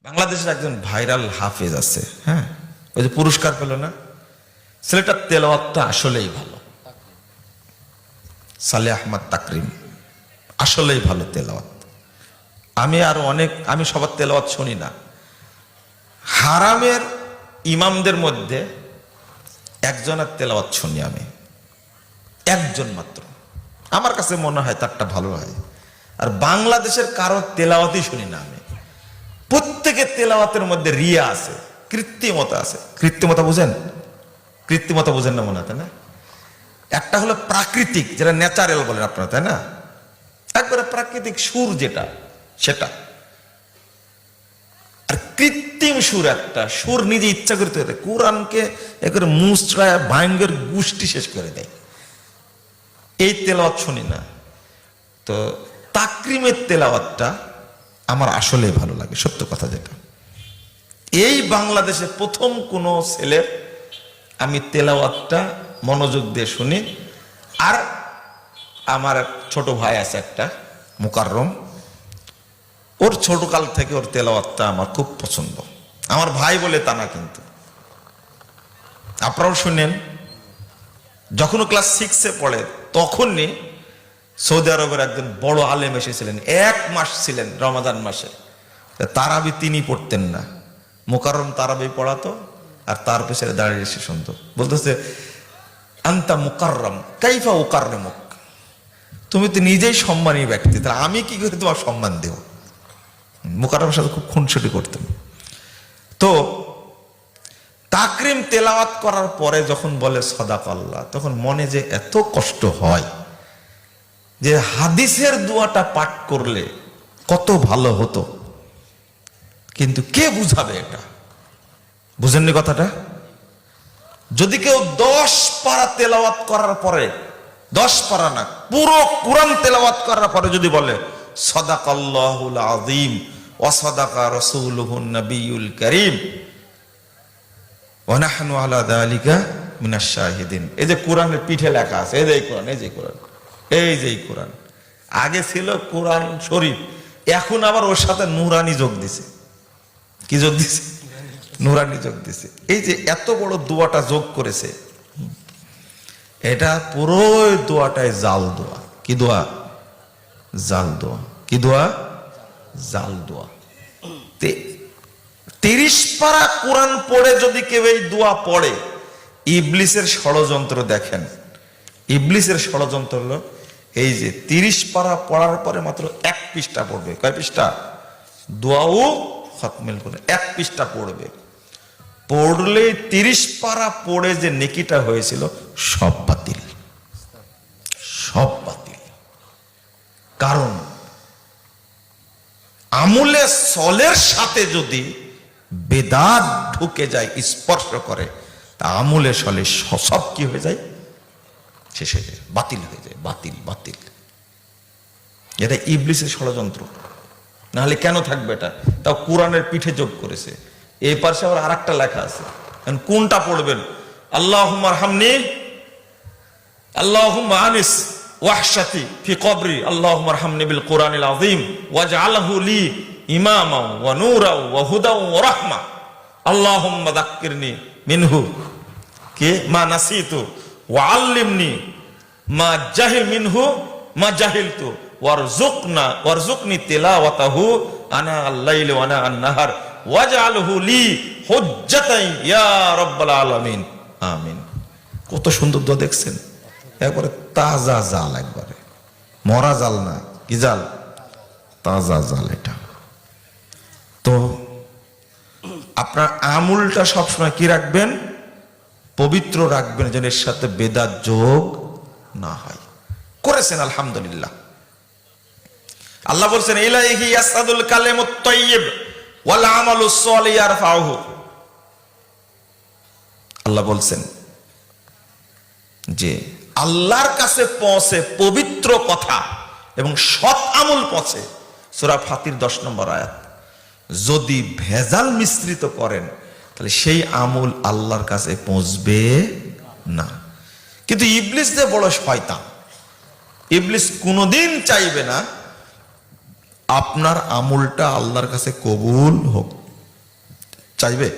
বাংলাদেশের একজন ভাইরাল হাফেজ আছে, হ্যাঁ, ওই যে পুরস্কার পেল না, ছেলেটার তেলাওয়াতটা আসলেই ভালো। সালেহ আহমদ তাকরিম, আসলেই ভালো তেলাওয়াত। আমি সবার তেলাওয়াত শুনি না। হারামের ইমামদের মধ্যে একজনের তেলাওয়াত শুনি আমি, একজন মাত্র। আমার কাছে মনে হয় তারটা ভালো হয়। আর বাংলাদেশের কারো তেলাওয়াতই শুনি না আমি। প্রত্যেকের তেলাওয়াতের মধ্যে রিয়া আছে, কৃত্রিমতা আছে। কৃত্রিমতা বুঝেন? কৃত্রিমতা বুঝেন না মনে হয়, তাই না? একটা হলো প্রাকৃতিক, যেটা ন্যাচারাল বলেন আপনারা, তাই না? একবারে প্রাকৃতিক সুর যেটা, সেটা। আর কৃত্রিম সুর একটা সুর নিজে ইচ্ছা করতে হয়, কোরআনকে একবারে মুচড়ায় ভাঙ্গের গুষ্টি শেষ করে দেয়। এই তেলাওয়াত শুনি না। তো তাকরিমের তেলাওয়াতটা আমার আসলে ভালো লাগে, সত্য কথা যেটা। এই বাংলাদেশে প্রথম কোন ছেলের আমি তেলাওয়াতটা মনোযোগ দিয়ে শুনি। আর আমার ছোট ভাই আছে একটা, মুকাররম, ওর ছোটকাল থেকে ওর তেলাওয়াতটা আমার খুব পছন্দ। আমার ভাই বলে তা না, কিন্তু আপনারাও শুনেন। যখন ও ক্লাস 6-এ পড়ে, তখনই সৌদি আরবের একজন বড় আলেম এসেছিলেন, 1 মাস ছিলেন রমাদান মাসে। তারাবি তিনি পড়তেন না, মুকাররম তারাবি পড়াতো, আর তার পেছনে দাঁড়িয়ে এসে শুনতো। বলতেছে, আনতা মুকাররম কাইফা উকাররিমুক, তুমি তো নিজেই সম্মানী ব্যক্তি, তাহলে আমি কি করে তোমার সম্মান দেব? মুকাররমের সাথে খুব খুনসুটি করতেন। তো তাকরিম তেলাওয়াত করার পরে যখন বলে সাদাকাল্লাহ, তখন মনে যে এত কষ্ট হয় যে হাদিসের দোয়াটা পাঠ করলে কত ভালো হতো, কিন্তু কে বুঝাবে এটা? বুঝেননি কথাটা? যদি কেউ 10 পারা তেলাওয়াত করার পরে, 10 পারা না, পুরো কোরআন তেলাওয়াত করার পরে যদি বলে সাদাকাল্লাহুল আযীম ওয়া সাদাকা রাসূলুহুন নবিয়্যুল কারীম ওয়া নাহনু আলা যালিকা মিনাশ শাহিদিন। এই যে কোরআনের পিঠে লেখা আছে, এই যে কোরআন, এই যে কোরআন, এই যে কোরআন। আগে ছিল কোরআন শরীফ, এখন আবার ওর সাথে নুরানি যোগ দিছে। কি যোগ দিছে? নুরানি যোগ দিছে। এই যে এত বড় দোয়াটা যোগ করেছে, এটা পুরো দোয়াটাই জাল দোয়া। কি দোয়া? জাল দোয়া। কি দোয়া? জাল দোয়া। 30 পারা কোরআন পড়ে যদি কেউ এই দোয়া পড়ে, ইবলিসের ষড়যন্ত্র দেখেন। ইবলিসের ষড়যন্ত্র হলো এই যে 30 পারা পড়ার পরে মাত্র 1 পৃষ্ঠা পড়বে। কয় পৃষ্ঠা? দোয়াও খতমেল করে 1 পৃষ্ঠা পড়বে। পড়লে 30 পারা পড়ে যে নেকিটা হয়েছিল সব বাতিল, সব বাতিল। কারণ আমলে সলের সাথে যদি বেদাত ঢুকে যায়, স্পর্শ করে, তা আমলে সলে সব কি হয়ে যায়? শেষ হয়ে যায়, বাতিল হয়ে যায়। বাতিল, বাতিল। এটা ইবলিসের ষড়যন্ত্র, নাহলে কেন থাকবে এটা? তাও কোরআনের পিঠে যোগ করেছে। এই পাশে আবার আরেকটা লেখা আছে, কোনটা পড়বেন? আল্লাহুম্মা আরহামনি, আল্লাহুম্মা আনিস ওয়াহশাতি ফি কবরি, আল্লাহুম্মা আরহামনি বিল কোরআনিল আযীম ওয়াজআলহু লি ইমামা ওয়া নূরা ওয়া হুদা ওয়া রাহমা, আল্লাহুম্মা যাক্কিরনি মিনহু কে মা নাসিতু ওয়া আল্লিমনি মা জাহিল মিনহু মা জাহিলতু ওয়ারযুকনি তিলাওয়াতাহু আনা আল-লাইলি ওয়া আনা আন-নাহার ওয়াজআলহু লি হুজ্জাতান ইয়া রাব্বাল আলামিন, আমিন। কত সুন্দর দোয়া দেখছেন? একবারে তাজা জাল, একবারে মরা জাল না। কি জাল? তাজা জাল এটা। তো আপনার আমুলটা সবসময় কি রাখবেন? পবিত্র রাখবেন, যেন এর সাথে বেদাত যোগ না হয়। করেছেন আলহামদুলিল্লাহ। আল্লাহ বলছেন ইলাইহি ইয়াসআদুল কালিমুত তাইয়্যিব ওয়াল আমালুস সালিহ ইয়ারফাউহু। আল্লাহ বলছেন যে আল্লাহর কাছে পৌঁছে পবিত্র কথা এবং সৎ আমল পৌঁছে। সূরা ফাতির 10 নম্বর আয়াত। যদি ভেজাল মিশ্রিত করেন, তাহলে সেই আমল আল্লাহর কাছে পৌঁছবে না। কিন্তু ইবলিস যে বড় শয়তান, ইবলিস কোনোদিন চাইবে না আপনার আমলটা আল্লাহর কাছে কবুল হোক। চাইবে?